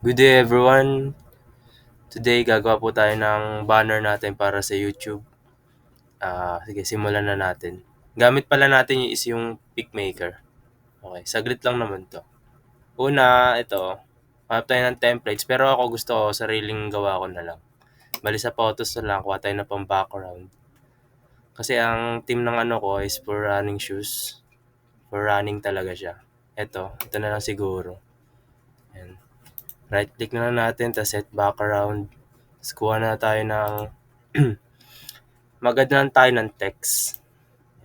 Good day everyone! Today gagawa po tayo ng banner natin para sa YouTube. Sige, simulan na natin. Gamit pala natin yung PicMaker. Okay, saglit lang naman to. Una, ito, hanap tayo ng templates pero ako gusto ko sariling gawa ko na lang. Bali sa photos na lang, kuha tayo na pang background. Kasi ang team ng ano ko is for running shoes. For running talaga siya. Ito na lang siguro. Ayan. Right click na lang natin, tapos set background. Tapos kuha na tayo ng maganda lang tayo ng text.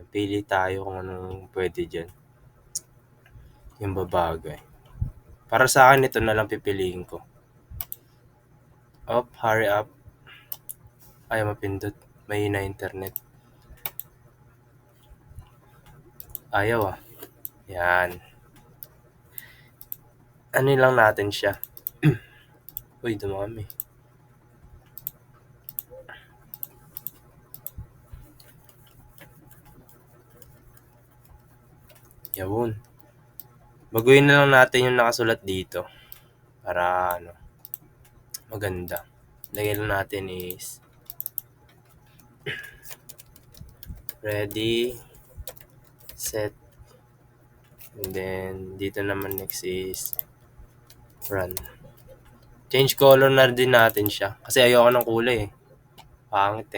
Pili tayo kung anong pwede dyan. Yung babagay. Para sa akin, ito na lang pipiliin ko. Hurry up. Ay, mapindot. Mahina internet. Ayaw Yan. Ano lang natin siya. Uy, dumami. Yawon. Baguhin na lang natin yung nakasulat dito. Para maganda. Lagyan lang natin is ready, set, and then dito naman next is run. Change color na din natin siya. Kasi ayoko ng kulay Pangit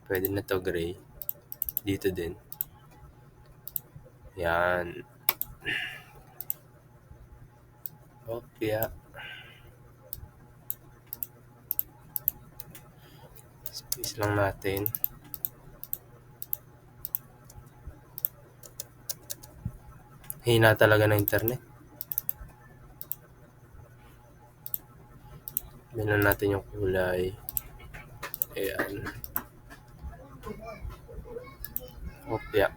Pwede na to gray. Dito din. Yan. Yeah. Space lang natin. Hina talaga ng internet. Binan natin yung kulay. Ayan. Yeah.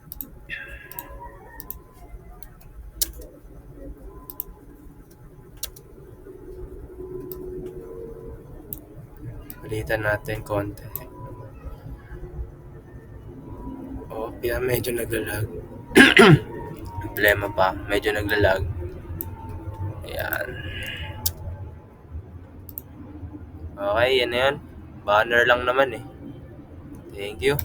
Palitan natin konti. Yeah, medyo naglalag. Problema pa. Medyo naglalag. Ayan. Okay, yan na yan. Banner lang naman Thank you.